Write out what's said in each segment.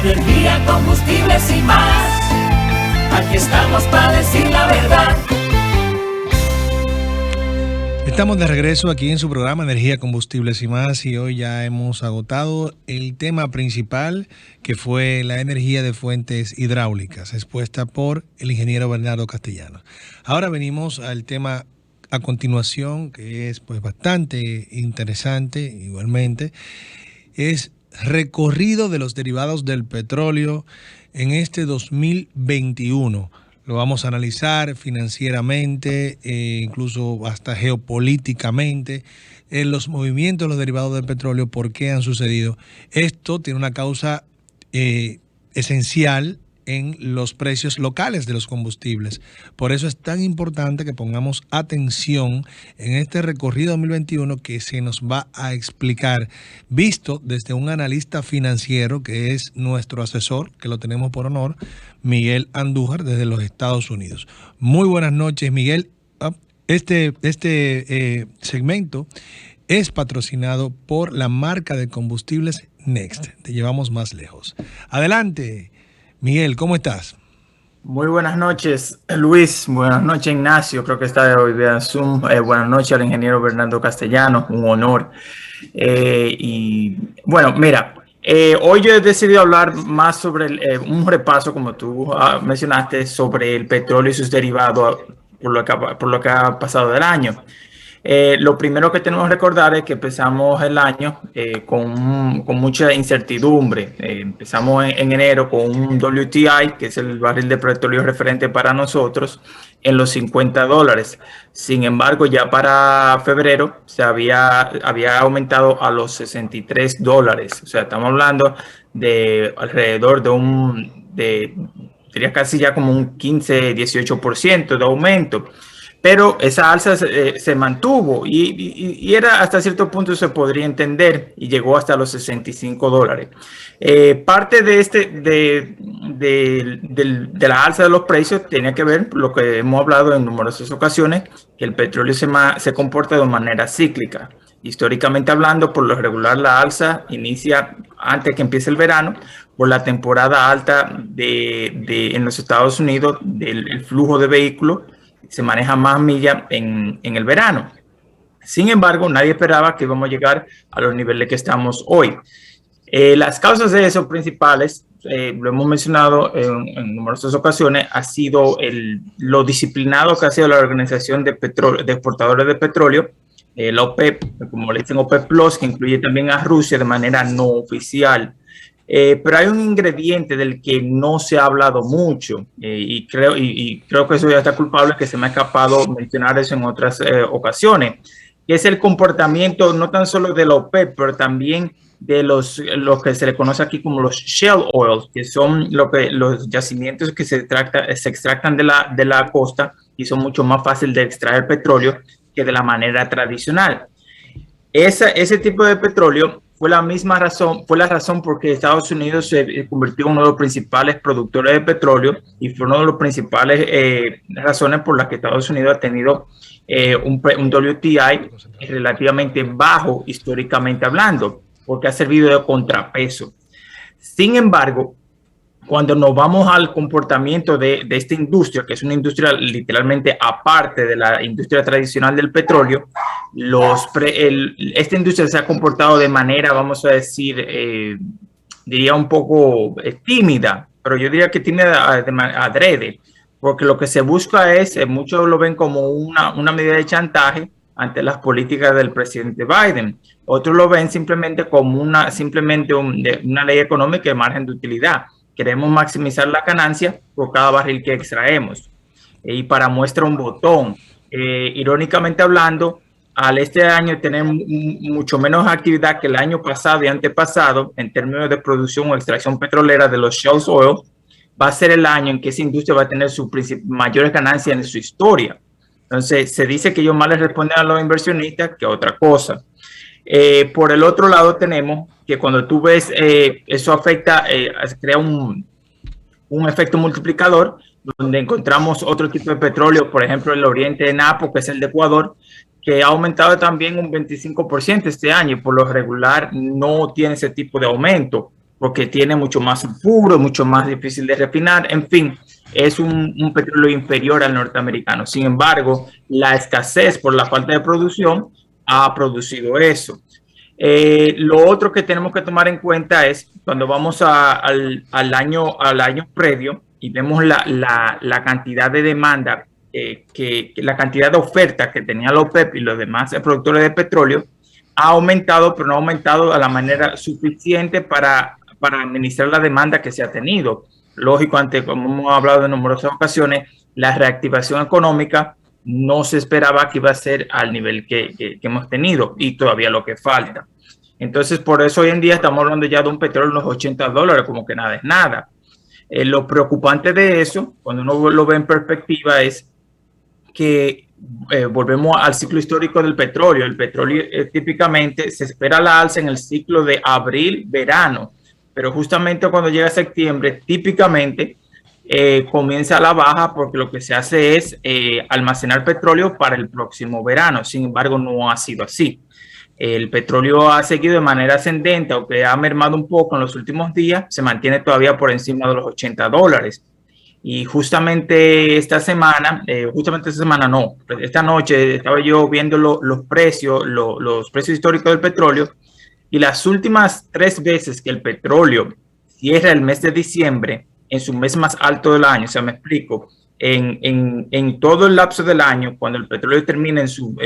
Energía, combustibles y más. Aquí estamos para decir la verdad. Estamos de regreso aquí en su programa Energía, Combustibles y más, y hoy ya hemos agotado el tema principal, que fue la energía de fuentes hidráulicas, expuesta por el ingeniero Bernardo Castellanos. Ahora venimos al tema a continuación, que es pues bastante interesante igualmente, es recorrido de los derivados del petróleo en este 2021. Lo vamos a analizar financieramente, incluso hasta geopolíticamente, en los movimientos de los derivados del petróleo, por qué han sucedido. Esto tiene una causa esencial en los precios locales de los combustibles. Por eso es tan importante que pongamos atención en este recorrido 2021 que se nos va a explicar, visto desde un analista financiero que es nuestro asesor, que lo tenemos por honor, Miguel Andújar, desde los Estados Unidos. Muy buenas noches, Miguel. Este segmento es patrocinado por la marca de combustibles Next. Te llevamos más lejos. Adelante, Miguel, ¿cómo estás? Muy buenas noches, Luis. Buenas noches, Ignacio. Creo que está hoy vía Zoom. Buenas noches al ingeniero Bernardo Castellanos. Un honor. Y bueno, mira, hoy yo he decidido hablar más sobre un repaso, como tú mencionaste, sobre el petróleo y sus derivados por lo que ha pasado del año. Lo primero que tenemos que recordar es que empezamos el año con mucha incertidumbre. Empezamos en enero con un WTI, que es el barril de petróleo referente para nosotros, en los $50. Sin embargo, ya para febrero se había aumentado a los $63. O sea, estamos hablando de alrededor diría casi ya como un 15-18% de aumento. Pero esa alza se mantuvo y era hasta cierto punto se podría entender y llegó hasta los $65. Parte de la alza de los precios tenía que ver lo que hemos hablado en numerosas ocasiones, que el petróleo se comporta de manera cíclica. Históricamente hablando, por lo regular la alza inicia antes que empiece el verano, por la temporada alta en los Estados Unidos del flujo de vehículos. Se maneja más millas en el verano. Sin embargo, nadie esperaba que íbamos a llegar a los niveles que estamos hoy. Las causas de eso principales, lo hemos mencionado en numerosas ocasiones, ha sido lo disciplinado que ha sido la Organización de Exportadores de Petróleo, la OPEP, como le dicen OPEP Plus, que incluye también a Rusia de manera no oficial. Pero hay un ingrediente del que no se ha hablado mucho y creo que eso ya está culpable, que se me ha escapado mencionar eso en otras ocasiones, que es el comportamiento no tan solo de la OPEP, pero también de los que se le conoce aquí como los shale oils, que son los yacimientos que se extractan de la costa y son mucho más fáciles de extraer petróleo que de la manera tradicional. Ese tipo de petróleo fue la razón por que Estados Unidos se convirtió en uno de los principales productores de petróleo y fue una de las principales razones por las que Estados Unidos ha tenido un WTI relativamente bajo históricamente hablando, porque ha servido de contrapeso. Sin embargo, cuando nos vamos al comportamiento de esta industria, que es una industria literalmente aparte de la industria tradicional del petróleo, esta industria se ha comportado de manera, vamos a decir, diría un poco tímida, pero yo diría que tímida adrede, porque lo que se busca es, muchos lo ven como una medida de chantaje ante las políticas del presidente Biden. Otros lo ven simplemente como una ley económica de margen de utilidad. Queremos maximizar la ganancia por cada barril que extraemos. Y para muestra un botón, irónicamente hablando, este año tenemos mucho menos actividad que el año pasado y antepasado en términos de producción o extracción petrolera de los shale oil. Va a ser el año en que esa industria va a tener sus mayores ganancias en su historia. Entonces, se dice que ellos más les responden a los inversionistas que a otra cosa. Por el otro lado tenemos que cuando tú ves eso afecta, crea un efecto multiplicador donde encontramos otro tipo de petróleo, por ejemplo el oriente de Napo, que es el de Ecuador, que ha aumentado también un 25% este año y por lo regular no tiene ese tipo de aumento porque tiene mucho más sulfuro, mucho más difícil de refinar, en fin, es un petróleo inferior al norteamericano. Sin embargo, la escasez por la falta de producción ha producido eso. Lo otro que tenemos que tomar en cuenta es cuando vamos al año previo y vemos la cantidad de demanda, la cantidad de oferta que tenía la OPEP y los demás productores de petróleo ha aumentado, pero no ha aumentado a la manera suficiente para administrar la demanda que se ha tenido. Lógico, como hemos hablado en numerosas ocasiones, la reactivación económica no se esperaba que iba a ser al nivel que hemos tenido y todavía lo que falta. Entonces, por eso hoy en día estamos hablando ya de un petróleo en los $80, como que nada es nada. Lo preocupante de eso, cuando uno lo ve en perspectiva, es que volvemos al ciclo histórico del petróleo. El petróleo típicamente se espera la alza en el ciclo de abril-verano, pero justamente cuando llega septiembre, típicamente comienza la baja porque lo que se hace es almacenar petróleo para el próximo verano. Sin embargo, no ha sido así. El petróleo ha seguido de manera ascendente, aunque ha mermado un poco en los últimos días, se mantiene todavía por encima de los $80. Y esta noche estaba yo viendo los precios históricos del petróleo, y las últimas 3 veces que el petróleo cierra el mes de diciembre en su mes más alto del año, o sea, me explico, en todo el lapso del año, cuando el petróleo termina en su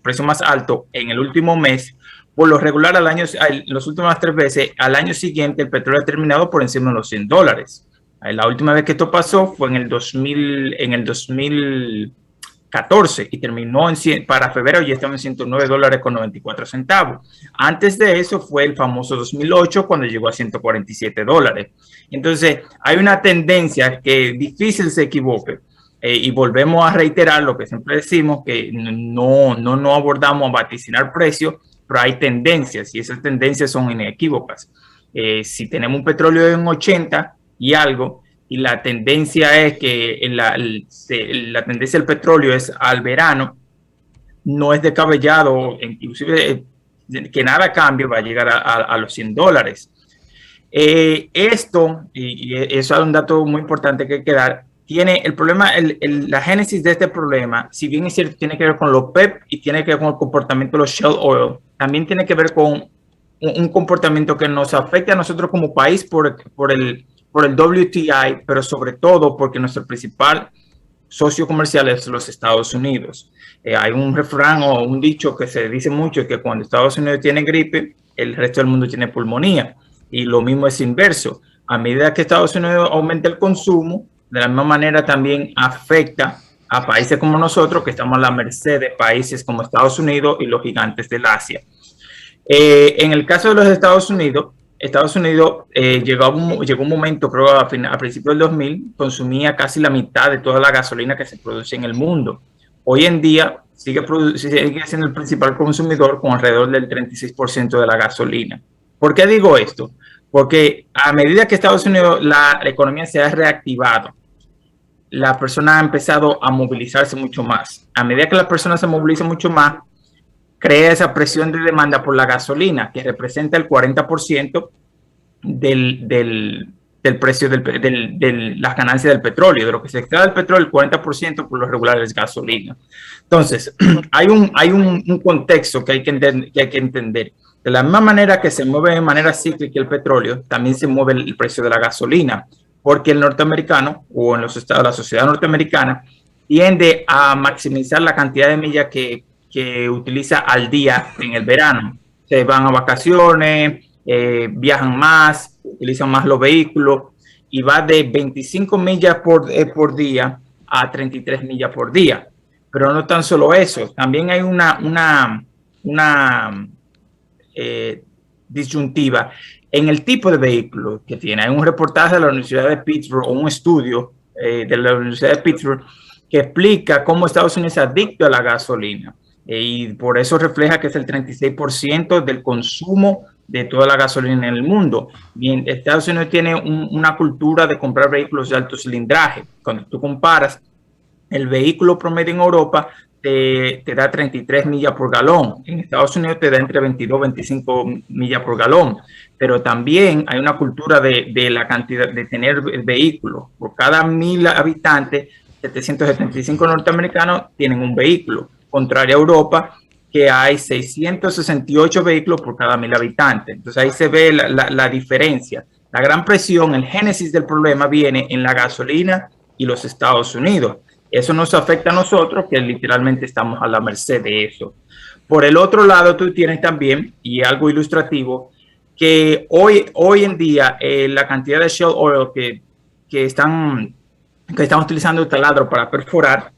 precio más alto en el último mes, por lo regular las últimas 3 veces, al año siguiente el petróleo ha terminado por encima de los $100. La última vez que esto pasó fue en el 2014 y terminó para febrero ya estamos en $109.94. Antes de eso fue el famoso 2008 cuando llegó a $147. Entonces hay una tendencia que difícil se equivoque, y volvemos a reiterar lo que siempre decimos, que no abordamos a vaticinar precios, pero hay tendencias y esas tendencias son inequívocas. Si tenemos un petróleo en 80 y algo, y la tendencia es que la tendencia del petróleo es al verano, no es descabellado, inclusive que nada cambie, va a llegar a los $100. Esto, y eso es un dato muy importante que hay que dar, tiene el problema, la génesis de este problema, si bien es cierto, tiene que ver con los PEP y tiene que ver con el comportamiento de los shale oil, también tiene que ver con un comportamiento que nos afecta a nosotros como país por el WTI, pero sobre todo porque nuestro principal socio comercial es los Estados Unidos. Hay un refrán o un dicho que se dice mucho, que cuando Estados Unidos tiene gripe, el resto del mundo tiene pulmonía, y lo mismo es inverso. A medida que Estados Unidos aumenta el consumo, de la misma manera también afecta a países como nosotros, que estamos a la merced de países como Estados Unidos y los gigantes del Asia. En el caso de los Estados Unidos llegó un momento, creo a principios del 2000, consumía casi la mitad de toda la gasolina que se produce en el mundo. Hoy en día sigue siendo el principal consumidor con alrededor del 36% de la gasolina. ¿Por qué digo esto? Porque a medida que Estados Unidos, la economía se ha reactivado, la persona ha empezado a movilizarse mucho más. A medida que la persona se moviliza mucho más, crea esa presión de demanda por la gasolina, que representa el 40% del precio de las ganancias del petróleo. De lo que se extrae del petróleo, el 40% por lo regular es gasolina. Entonces, hay un contexto que hay que entender. De la misma manera que se mueve de manera cíclica el petróleo, también se mueve el precio de la gasolina, porque el norteamericano, o en los estados, la sociedad norteamericana, tiende a maximizar la cantidad de millas que utiliza al día en el verano. Se van a vacaciones, viajan más, utilizan más los vehículos, y va de 25 millas por día a 33 millas por día. Pero no tan solo eso, también hay una disyuntiva en el tipo de vehículo que tiene. Hay un reportaje de la Universidad de Pittsburgh, o un estudio de la Universidad de Pittsburgh, que explica cómo Estados Unidos es adicto a la gasolina, y por eso refleja que es el 36% del consumo de toda la gasolina en el mundo. Bien, Estados Unidos tiene una cultura de comprar vehículos de alto cilindraje. Cuando tú comparas el vehículo promedio en Europa, te da 33 millas por galón. En Estados Unidos te da entre 22 y 25 millas por galón. Pero también hay una cultura de la cantidad de tener vehículos. Por cada 1,000 habitantes, 775 norteamericanos tienen un vehículo. Contrario a Europa, que hay 668 vehículos por cada 1,000 habitantes. Entonces ahí se ve la diferencia. La gran presión, el génesis del problema viene en la gasolina y los Estados Unidos. Eso nos afecta a nosotros, que literalmente estamos a la merced de eso. Por el otro lado, tú tienes también, y algo ilustrativo, que hoy en día la cantidad de shale oil que están utilizando taladro para perforar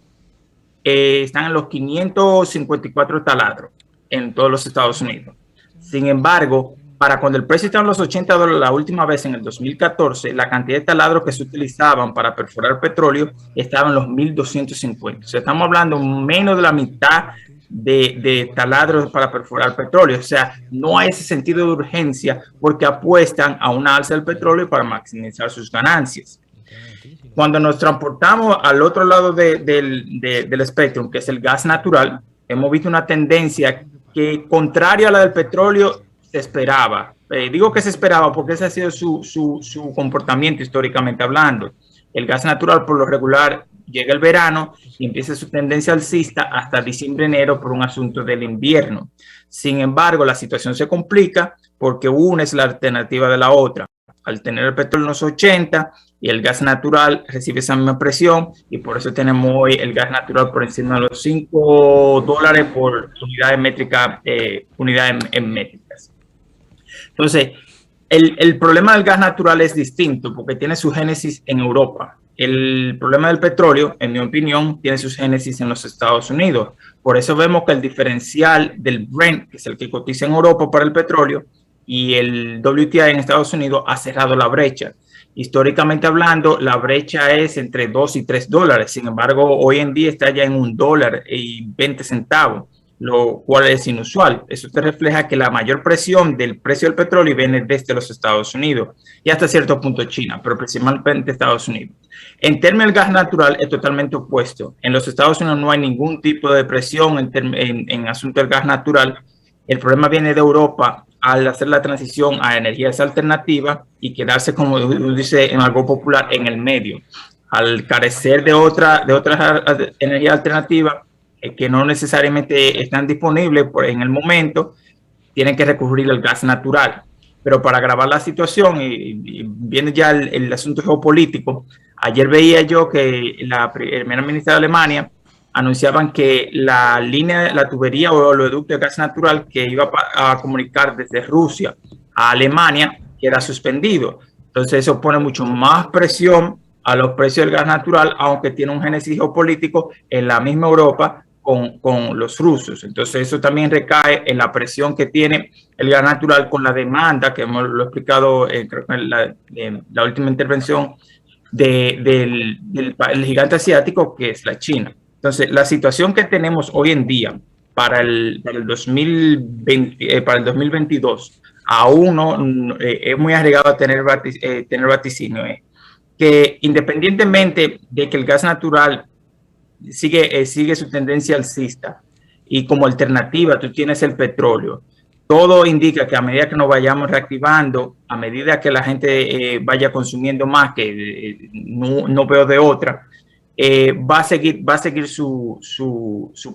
están en los 554 taladros en todos los Estados Unidos. Sin embargo, para cuando el precio estaba en los $80 la última vez en el 2014, la cantidad de taladros que se utilizaban para perforar petróleo estaba en los 1,250. O sea, estamos hablando menos de la mitad de taladros para perforar petróleo. O sea, no hay ese sentido de urgencia porque apuestan a una alza del petróleo para maximizar sus ganancias. Cuando nos transportamos al otro lado del espectro, que es el gas natural, hemos visto una tendencia que, contraria a la del petróleo, se esperaba. Digo que se esperaba porque ese ha sido su comportamiento históricamente hablando. El gas natural, por lo regular, llega el verano y empieza su tendencia alcista hasta diciembre-enero por un asunto del invierno. Sin embargo, la situación se complica porque una es la alternativa de la otra. Al tener el petróleo en los 80 y el gas natural recibe esa misma presión, y por eso tenemos hoy el gas natural por encima de los $5 por unidad métrica, unidades métricas. Entonces, el problema del gas natural es distinto porque tiene su génesis en Europa. El problema del petróleo, en mi opinión, tiene su génesis en los Estados Unidos. Por eso vemos que el diferencial del Brent, que es el que cotiza en Europa para el petróleo, y el WTI en Estados Unidos ha cerrado la brecha. Históricamente hablando, la brecha es entre $2 y $3. Sin embargo, hoy en día está ya en $1.20, lo cual es inusual. Eso te refleja que la mayor presión del precio del petróleo viene desde los Estados Unidos y hasta cierto punto China, pero principalmente Estados Unidos. En términos del gas natural es totalmente opuesto. En los Estados Unidos no hay ningún tipo de presión en asunto del gas natural. El problema viene de Europa al hacer la transición a energías alternativas y quedarse, como dice en algo popular, en el medio. Al carecer de otras energías alternativas que no necesariamente están disponibles en el momento, tienen que recurrir al gas natural. Pero para agravar la situación, y viene ya el asunto geopolítico, ayer veía yo que la primera ministra de Alemania anunciaban que la tubería o oleoducto de gas natural que iba a comunicar desde Rusia a Alemania queda suspendido. Entonces eso pone mucho más presión a los precios del gas natural, aunque tiene un génesis geopolítico en la misma Europa con los rusos. Entonces eso también recae en la presión que tiene el gas natural con la demanda, que hemos lo explicado creo que en la última intervención del gigante asiático, que es la China. Entonces, la situación que tenemos hoy en día para el 2022, aún no es muy arriesgado a tener vaticinio. Que independientemente de que el gas natural sigue su tendencia alcista y como alternativa tú tienes el petróleo, todo indica que a medida que nos vayamos reactivando, a medida que la gente vaya consumiendo más, que no veo de otra, va a seguir su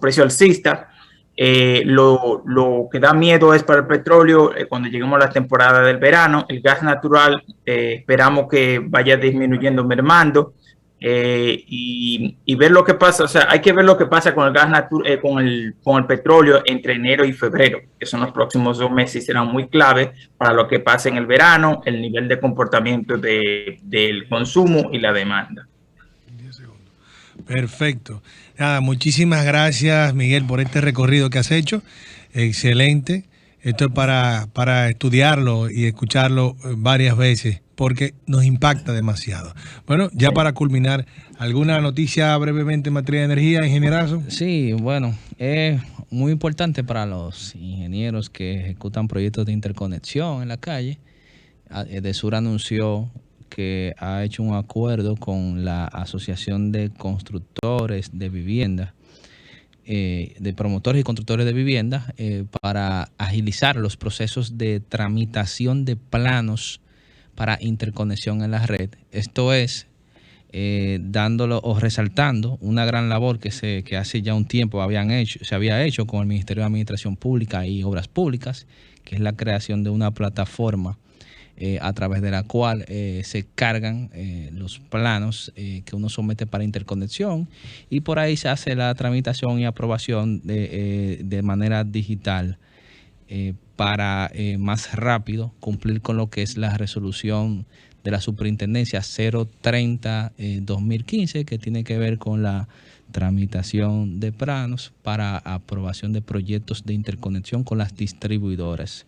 precio alcista. Lo que da miedo es para el petróleo cuando lleguemos a la temporada del verano. El gas natural esperamos que vaya disminuyendo, mermando, y ver lo que pasa. O sea, hay que ver lo que pasa con el gas natural, con el petróleo entre enero y febrero, que son los próximos 2 meses, y serán muy clave para lo que pase en el verano, el nivel de comportamiento del consumo y la demanda. Perfecto. Nada, muchísimas gracias, Miguel, por este recorrido que has hecho. Excelente. Esto es para estudiarlo y escucharlo varias veces porque nos impacta demasiado. Bueno, ya para culminar, ¿alguna noticia brevemente en materia de energía, ingenierazo? Sí, bueno, es muy importante para los ingenieros que ejecutan proyectos de interconexión en la calle. Edesur anunció que ha hecho un acuerdo con la Asociación de Constructores de Vivienda de promotores y constructores de viviendas para agilizar los procesos de tramitación de planos para interconexión en la red. Esto es dándolo o resaltando una gran labor que hace ya un tiempo se había hecho con el Ministerio de Administración Pública y Obras Públicas, que es la creación de una plataforma a través de la cual se cargan los planos que uno somete para interconexión, y por ahí se hace la tramitación y aprobación de manera digital para más rápido cumplir con lo que es la resolución de la Superintendencia 030-2015, que tiene que ver con la tramitación de planos para aprobación de proyectos de interconexión con las distribuidoras.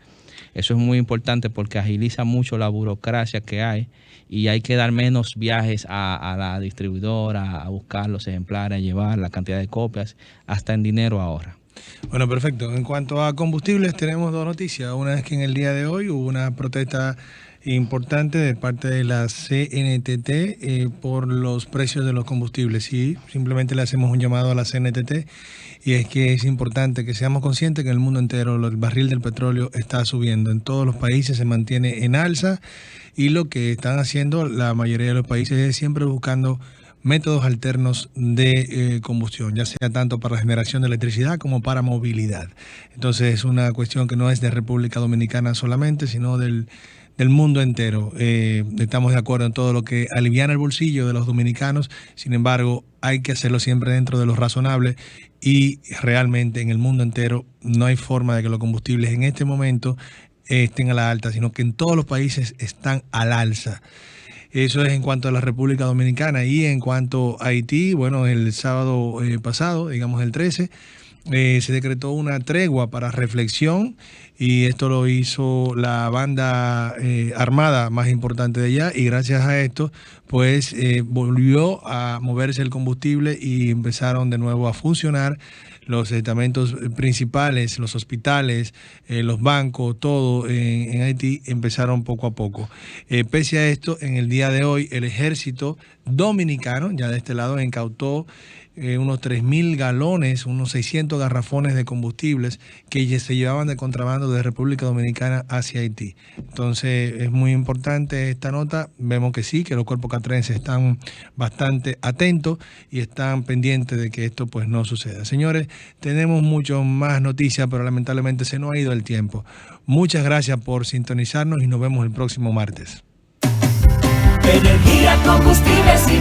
Eso es muy importante porque agiliza mucho la burocracia que hay, y hay que dar menos viajes a la distribuidora a buscar los ejemplares, a llevar la cantidad de copias, hasta en dinero ahorra. Bueno, perfecto. En cuanto a combustibles, tenemos dos noticias. Una es que en el día de hoy hubo una protesta importante de parte de la CNTT por los precios de los combustibles. Y simplemente le hacemos un llamado a la CNTT, y es que es importante que seamos conscientes que en el mundo entero el barril del petróleo está subiendo. En todos los países se mantiene en alza, y lo que están haciendo la mayoría de los países es siempre buscando métodos alternos de combustión, ya sea tanto para la generación de electricidad como para movilidad. Entonces es una cuestión que no es de República Dominicana solamente, sino del mundo entero. Estamos de acuerdo en todo lo que aliviana el bolsillo de los dominicanos. Sin embargo, hay que hacerlo siempre dentro de lo razonable, y realmente en el mundo entero no hay forma de que los combustibles en este momento estén a la alta, sino que en todos los países están al alza. Eso es en cuanto a la República Dominicana. Y en cuanto a Haití, bueno, el sábado pasado, digamos el 13, se decretó una tregua para reflexión, y esto lo hizo la banda armada más importante de allá, y gracias a esto pues volvió a moverse el combustible y empezaron de nuevo a funcionar los estamentos principales, los hospitales, los bancos, todo en Haití empezaron poco a poco. Pese a esto, en el día de hoy el ejército dominicano, ya de este lado, incautó unos 3.000 galones, unos 600 garrafones de combustibles que se llevaban de contrabando de República Dominicana hacia Haití. Entonces es muy importante esta nota. Vemos que sí, que los cuerpos castrenses están bastante atentos y están pendientes de que esto pues no suceda. Señores, tenemos mucho más noticias, pero lamentablemente se nos ha ido el tiempo. Muchas gracias por sintonizarnos y nos vemos el próximo martes. Energía, combustibles y